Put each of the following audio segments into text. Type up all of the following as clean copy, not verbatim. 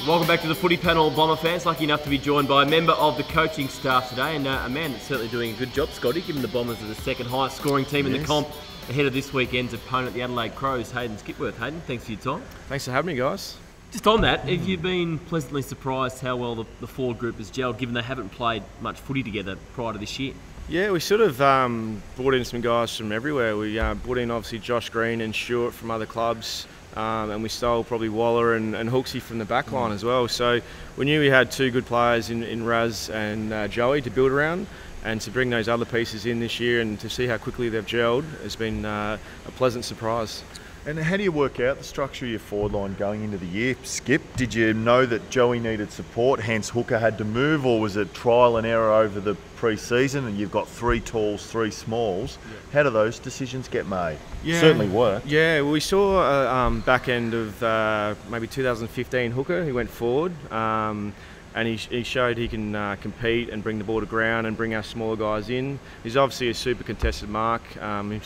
Welcome back to the Footy Panel, Bomber fans. Lucky enough to be joined by a member of the coaching staff today, and a man that's certainly doing a good job, Scotty, given the Bombers are the second highest scoring team in the comp ahead of this weekend's opponent, the Adelaide Crows. Hayden Skipworth. Hayden, thanks for your time. Thanks for having me, guys. Just on that, have you been pleasantly surprised how well the forward group has gelled, given they haven't played much footy together prior to this year? Yeah, we sort of brought in some guys from everywhere. We brought in obviously Josh Green and Stewart from other clubs. And we stole probably Waller and Hooksy from the back line as well. So we knew we had two good players in Raz and Joey to build around, and to bring those other pieces in this year and to see how quickly they've gelled has been a pleasant surprise. And how do you work out the structure of your forward line going into the year, Skip? Did you know that Joey needed support, hence Hooker had to move, or was it trial and error over the pre-season and you've got 3 talls, 3 smalls? Yeah. How do those decisions get made? Yeah, certainly worked. Yeah, we saw back end of maybe 2015 Hooker, who went forward. And he showed he can compete and bring the ball to ground and bring our smaller guys in. He's obviously a super contested mark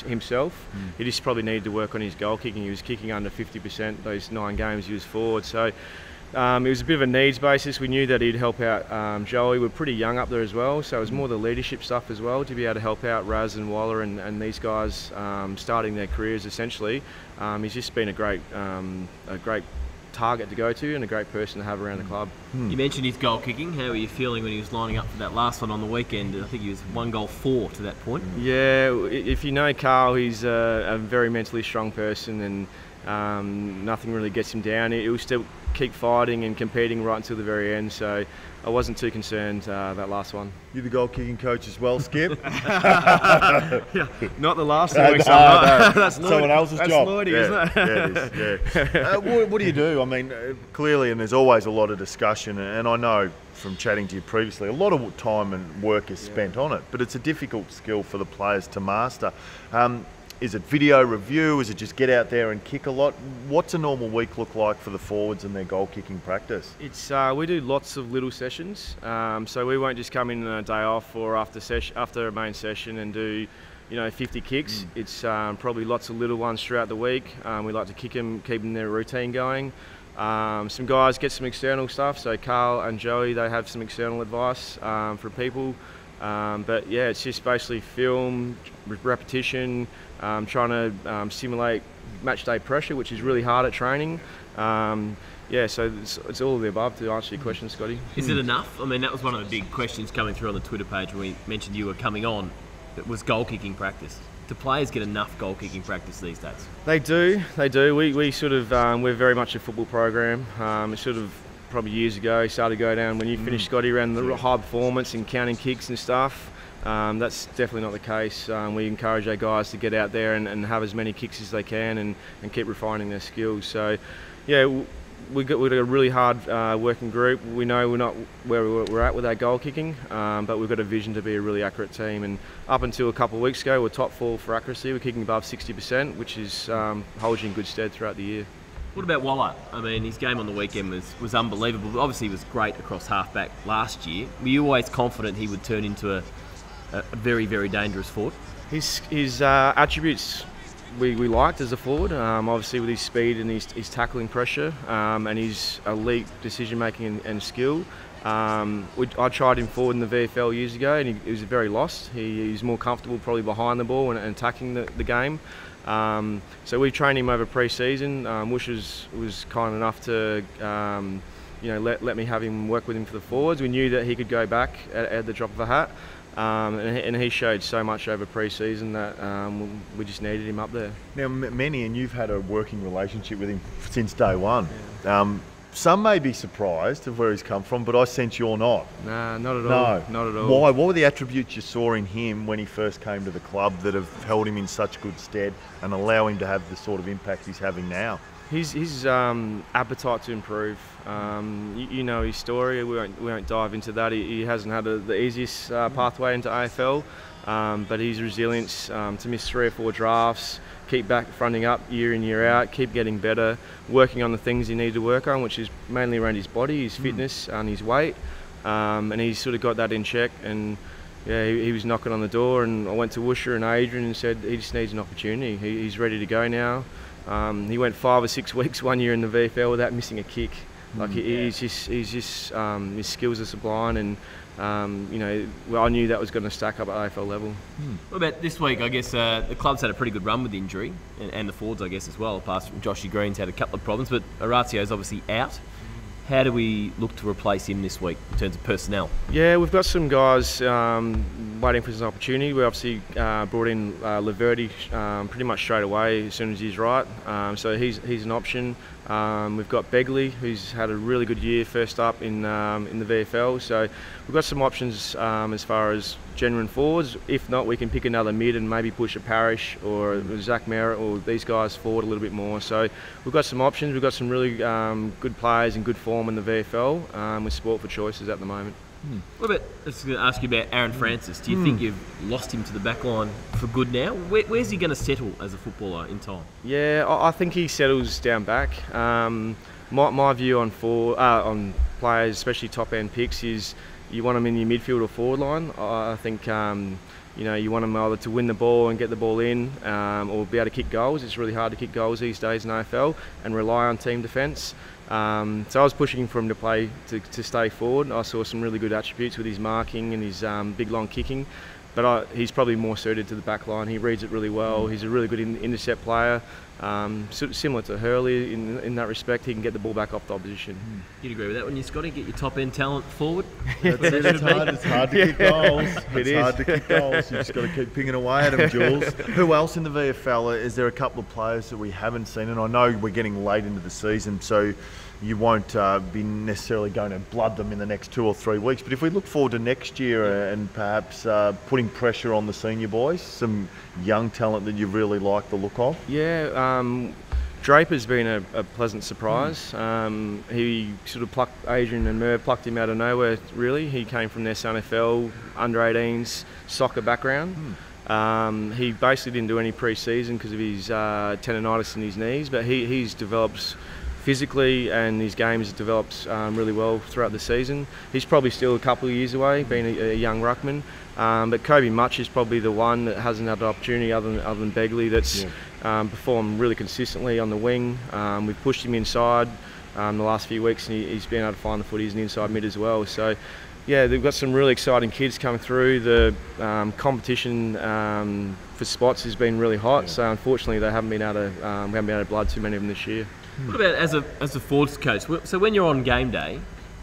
himself. He just probably needed to work on his goal kicking. He was kicking under 50% those 9 games he was forward. So it was a bit of a needs basis. We knew that he'd help out Joey. We're pretty young up there as well, so it was more the leadership stuff as well, to be able to help out Raz and Waller and these guys starting their careers essentially. He's just been a great target to go to and a great person to have around the club. You mentioned his goal kicking. How were you feeling when he was lining up for that last one on the weekend? I think he was 1 goal 4 to that point. Yeah, if you know Carl, he's a very mentally strong person, and nothing really gets him down. He will still keep fighting and competing right until the very end, so I wasn't too concerned that last one. You're the goal kicking coach as well, Skip? Yeah, not the last 2 weeks. No. That's someone else's job. That's Lloydie, isn't it? Yeah, it is. Yeah. What do you do? I mean, clearly, and there's always a lot of discussion, and I know from chatting to you previously, a lot of time and work is spent on it, but it's a difficult skill for the players to master. Is it video review? Is it just get out there and kick a lot? What's a normal week look like for the forwards and their goal kicking practice? It's we do lots of little sessions, so we won't just come in on a day off or after a main session and do 50 kicks. It's probably lots of little ones throughout the week. We like to kick them, keep them their routine going. Some guys get some external stuff, so Carl and Joey, they have some external advice for people. But yeah, it's just basically film, repetition, trying to simulate match day pressure, which is really hard at training. Yeah, so it's all of the above, to answer your question, Scotty. Is it enough? I mean, that was one of the big questions coming through on the Twitter page when we mentioned you were coming on. It was goal kicking practice. Do players get enough goal kicking practice these days? They do. We sort of we're very much a football program. It's sort of probably years ago started to go down when you finished, Scotty, around the high performance and counting kicks and stuff. That's definitely not the case. We encourage our guys to get out there and have as many kicks as they can and keep refining their skills. So yeah, we've got a really hard working group. We know we're not where we're at with our goal kicking, but we've got a vision to be a really accurate team. And up until a couple of weeks ago, we're top 4 for accuracy. We're kicking above 60%, which is holds you in good stead throughout the year. What about Waller? I mean, his game on the weekend was unbelievable. Obviously, he was great across halfback last year. Were you always confident he would turn into a very, very dangerous forward? His attributes we liked as a forward, obviously with his speed and his tackling pressure and his elite decision making and skill. I tried him forward in the VFL years ago, and he was very lost. He's more comfortable probably behind the ball and attacking the game. So we trained him over pre-season. Wush was kind enough to let me have him work with him for the forwards. We knew that he could go back at the drop of a hat. And he showed so much over pre-season that we just needed him up there. Now, Manny, and you've had a working relationship with him since day one. Yeah. Some may be surprised of where he's come from, but I sense you're not. Nah, not at all. No, not at all. Why? What were the attributes you saw in him when he first came to the club that have held him in such good stead and allow him to have the sort of impact he's having now? His appetite to improve. You know his story. We won't dive into that. He hasn't had the easiest pathway into AFL, but his resilience to miss 3 or 4 drafts, keep fronting up year in year out, keep getting better, working on the things he needed to work on, which is mainly around his body, his fitness, and his weight. And he's sort of got that in check. And yeah, he was knocking on the door, and I went to Woosher and Adrian and said he just needs an opportunity. He's ready to go now. He went 5 or 6 weeks one year in the VFL without missing a kick. Like he's just his skills are sublime, and I knew that was going to stack up at AFL level. What about this week? I guess the club's had a pretty good run with injury, and the forwards, I guess, as well. Apart from Joshy Green's had a couple of problems, but Orazio's obviously out. How do we look to replace him this week in terms of personnel? Yeah, we've got some guys waiting for some opportunity. We obviously brought in Laverty pretty much straight away as soon as he's right. So he's an option. We've got Begley, who's had a really good year first up in the VFL. So we've got some options as far as genuine forwards. If not, we can pick another mid and maybe push a Parrish or Zach Merritt or these guys forward a little bit more. So we've got some options. We've got some really good players in good form in the VFL with sport for choices at the moment. What about, I was going to ask you about Aaron Francis. Do you think you've lost him to the back line for good now? Where's he going to settle as a footballer in time? Yeah, I think he settles down back. My view on players, especially top end picks, is you want them in your midfield or forward line. I think you want them either to win the ball and get the ball in, or be able to kick goals. It's really hard to kick goals these days in AFL and rely on team defence. So I was pushing for him to play to stay forward. I saw some really good attributes with his marking and his big long kicking, but he's probably more suited to the back line. He reads it really well. He's a really good intercept player, similar to Hurley in that respect. He can get the ball back off the opposition. You'd agree with that, wouldn't you, Scotty? Get your top end talent forward. It's hard to kick goals. It's hard to kick goals. You just got to keep pinging away at them, Jules. Who else in the VFL? Is there a couple of players that we haven't seen? And I know we're getting late into the season, so you won't be necessarily going to blood them in the next 2 or 3 weeks. But if we look forward to next year and perhaps putting pressure on the senior boys, some young talent that you really like the look of? Yeah, Draper's been a pleasant surprise. He sort of Adrian and Merv plucked him out of nowhere, really. He came from their SANFL, under-18s, soccer background. He basically didn't do any pre-season because of his tendonitis in his knees, but he's developed physically, and his game has developed really well throughout the season. He's probably still a couple of years away, being a young ruckman. But Kobe Much is probably the one that hasn't had the opportunity other than Begley that's performed really consistently on the wing. We've pushed him inside the last few weeks, and he's been able to find the footy as an inside mid as well. So yeah, they've got some really exciting kids coming through. The competition for spots has been really hot, so unfortunately we haven't been able to blood too many of them this year. What about as a forwards coach? So when you're on game day,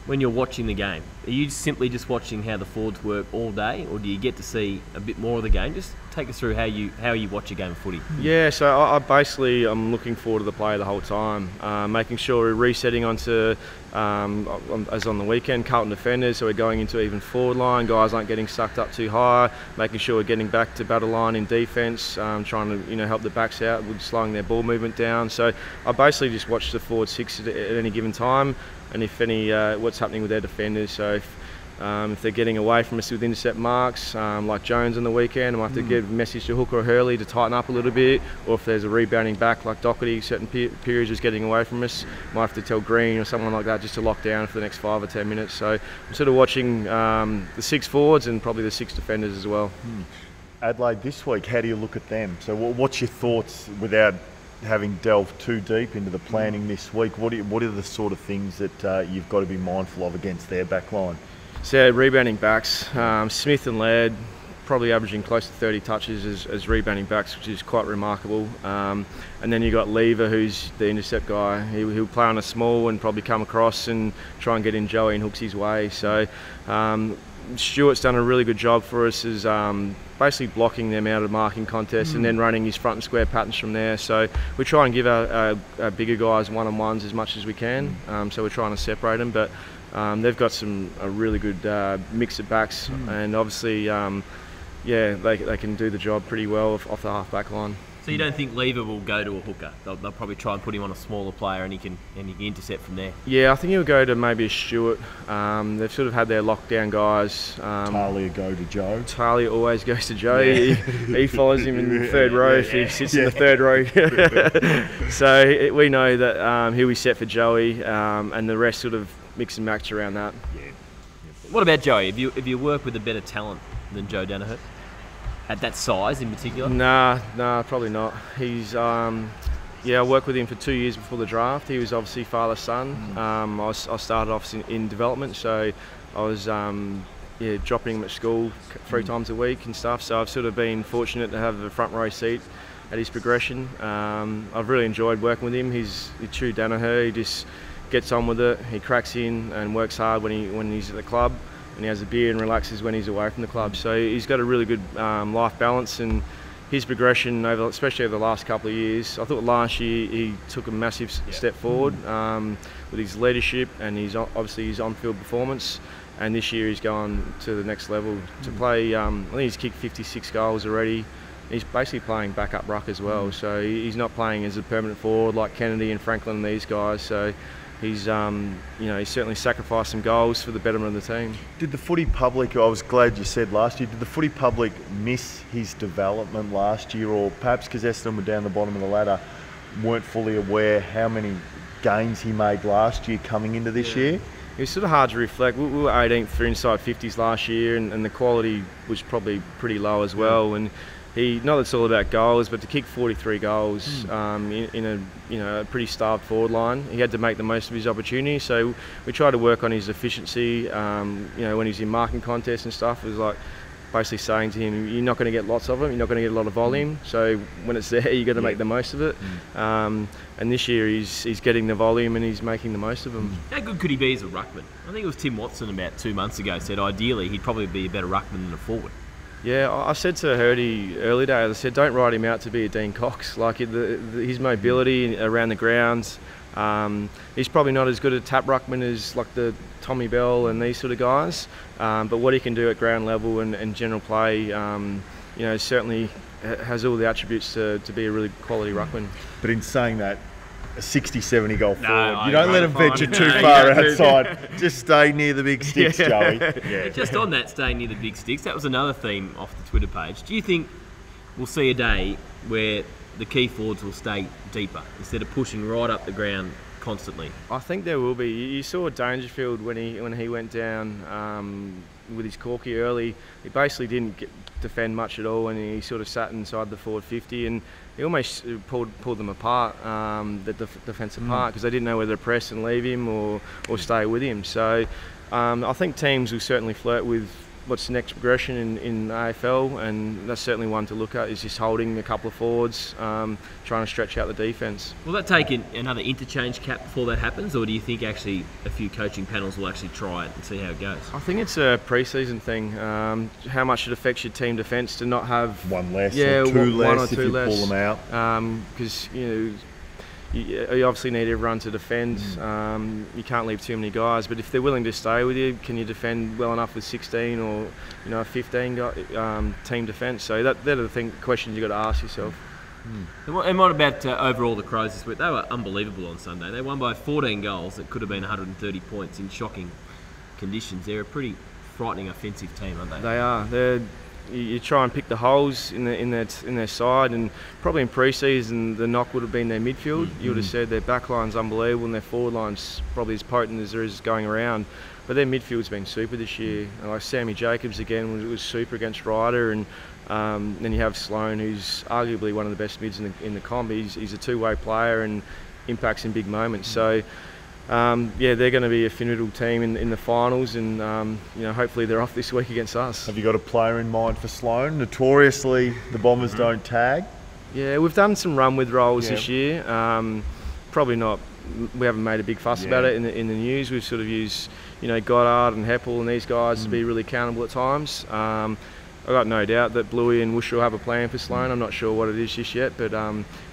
when you're watching the game, are you simply just watching how the forwards work all day, or do you get to see a bit more of the game? Just take us through how you watch a game of footy. Yeah, so I'm looking forward to the play the whole time, making sure we're resetting onto, as on the weekend, Carlton defenders, so we're going into even forward line, guys aren't getting sucked up too high, making sure we're getting back to battle line in defence, trying to help the backs out with slowing their ball movement down. So I basically just watch the forward six at any given time, and if any, what's happening with their defenders. So if they're getting away from us with intercept marks, like Jones on the weekend, I might have to give a message to Hooker or Hurley to tighten up a little bit, or if there's a rebounding back like Doherty, certain periods is getting away from us, might have to tell Green or someone like that just to lock down for the next 5 or 10 minutes. So I'm sort of watching the 6 forwards and probably the 6 defenders as well. Adelaide this week, how do you look at them? So what's your thoughts, without having delved too deep into the planning this week, what are the sort of things that you've got to be mindful of against their back line? So rebounding backs, Smith and Laird probably averaging close to 30 touches as rebounding backs, which is quite remarkable. And then you've got Lever, who's the intercept guy. He'll play on a small and probably come across and try and get in Joey and hooks his way. So Stuart's done a really good job for us as basically blocking them out of marking contests and then running his front and square patterns from there. So we try and give our bigger guys one-on-ones as much as we can. So we're trying to separate them, but they've got a really good mix of backs, and obviously, they can do the job pretty well off the half-back line. So you don't think Lever will go to a hooker? They'll probably try and put him on a smaller player, and he can intercept from there. Yeah, I think he'll go to maybe a Stewart. They've sort of had their lockdown guys. Talia go to Joe. Talia always goes to Joe. Yeah. He follows him in the third row if he sits in the third row. So we know that he'll be set for Joey, and the rest sort of mix and match around that. Yeah. What about Joey? Have you worked with a better talent than Joe Danaher? At that size in particular? Nah, probably not. He's Yeah, I worked with him for 2 years before the draft. He was obviously father son. I started off in development, so I was dropping him at school 3 times a week and stuff. So I've sort of been fortunate to have a front row seat at his progression. I've really enjoyed working with him. He's a true Danaher. He just gets on with it. He cracks in and works hard when he's at the club, and he has a beer and relaxes when he's away from the club. So he's got a really good life balance, and his progression, especially over the last couple of years, I thought last year he took a massive step forward with his leadership and obviously his on-field performance. And this year he's gone to the next level to play. I think he's kicked 56 goals already. He's basically playing backup ruck as well, so he's not playing as a permanent forward like Kennedy and Franklin and these guys. So he's he's certainly sacrificed some goals for the betterment of the team. Did the footy public, I was glad you said last year, did the footy public miss his development last year, or perhaps because Essendon were down the bottom of the ladder, weren't fully aware how many gains he made last year coming into this year? It was sort of hard to reflect. We were 18th for inside 50s last year, and the quality was probably pretty low as well. And not that it's all about goals, but to kick 43 goals in a pretty starved forward line, he had to make the most of his opportunity. So we tried to work on his efficiency. When he's in marking contests and stuff, it was like basically saying to him, you're not going to get lots of them, you're not going to get a lot of volume. So when it's there, you've got to make the most of it. And this year he's getting the volume and he's making the most of them. How good could he be as a ruckman? I think it was Tim Watson about 2 months ago said ideally he'd probably be a better ruckman than a forward. Yeah, I said to Hurdy early days, I said don't write him out to be a Dean Cox. Like his mobility around the grounds, he's probably not as good a tap ruckman as like the Tommy Bell and these sort of guys. But what he can do at ground level and general play, certainly has all the attributes to be a really quality ruckman. But in saying that, a 60-70 goal forward, you don't don't let him venture too far outside. Just stay near the big sticks, Joey. Yeah. Just on that, stay near the big sticks, that was another theme off the Twitter page. Do you think we'll see a day where the key forwards will stay deeper instead of pushing right up the ground constantly? I think there will be. You saw Dangerfield when he went down with his corky early. He basically didn't defend much at all, and he sort of sat inside the forward 50, and he almost pulled them apart, the defence apart, because they didn't know whether to press and leave him or stay with him. So I think teams will certainly flirt with what's the next progression in AFL, and that's certainly one to look at, is just holding a couple of forwards, trying to stretch out the defence. Will that take another interchange cap before that happens, or do you think actually a few coaching panels will actually try it and see how it goes? I think it's a pre-season thing, how much it affects your team defence to not have one less or two less if you pull them out. Because you obviously need everyone to defend. You can't leave too many guys, but if they're willing to stay with you, can you defend well enough with 16 or 15 team defence? So they're the questions you've got to ask yourself. And what about overall the Crows this week? They were unbelievable on Sunday. They won by 14 goals. It could have been 130 points in shocking conditions. They're a pretty frightening offensive team, aren't they? They are. You try and pick the holes in their side, and probably in pre-season the knock would have been their midfield. You would have said their back line's unbelievable and their forward line's probably as potent as there is going around. But their midfield's been super this year. Like Sammy Jacobs again was super against Ryder, and then you have Sloan, who's arguably one of the best mids in the comp. He's a two-way player and impacts in big moments. So. They're going to be a formidable team in the finals, and hopefully they're off this week against us. Have you got a player in mind for Sloan? Notoriously, the Bombers don't tag. Yeah, we've done some run with roles this year. Probably not. We haven't made a big fuss about it in the news. We've sort of used Goddard and Heppel and these guys to be really accountable at times. I've got no doubt that Bluey and Woosh will have a plan for Sloan. I'm not sure what it is just yet, but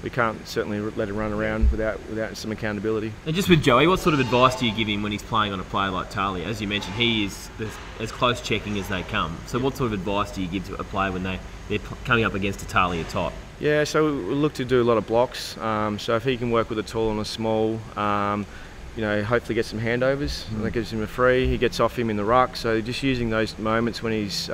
we can't certainly let it run around without some accountability. And just with Joey, what sort of advice do you give him when he's playing on a player like Talia? As you mentioned, he is as close checking as they come. So what sort of advice do you give to a player when they're coming up against a Talia type? Yeah, so we look to do a lot of blocks. So if he can work with a tall and a small, hopefully get some handovers. That gives him a free. He gets off him in the ruck. So just using those moments when he's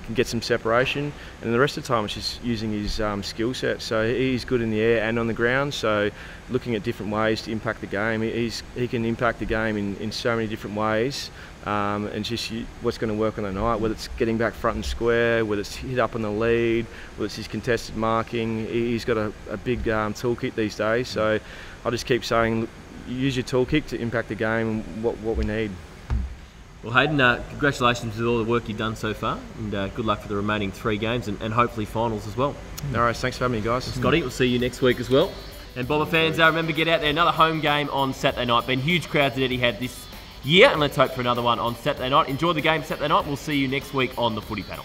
can can get some separation, and the rest of the time it's just using his skill set. So he's good in the air and on the ground, so looking at different ways to impact the game. He can impact the game in so many different ways, and just what's going to work on the night, whether it's getting back front and square, whether it's hit up on the lead, whether it's his contested marking. He's got a big toolkit these days, so I just keep saying, use your toolkit to impact the game and what we need. Well, Hayden, congratulations with all the work you've done so far, and good luck for the remaining 3 games and hopefully finals as well. All right, thanks for having me, guys. Scotty, we'll see you next week as well. And Bomber fans, remember, get out there. Another home game on Saturday night. Been huge crowds that Etihad this year, and let's hope for another one on Saturday night. Enjoy the game Saturday night. We'll see you next week on the Footy Panel.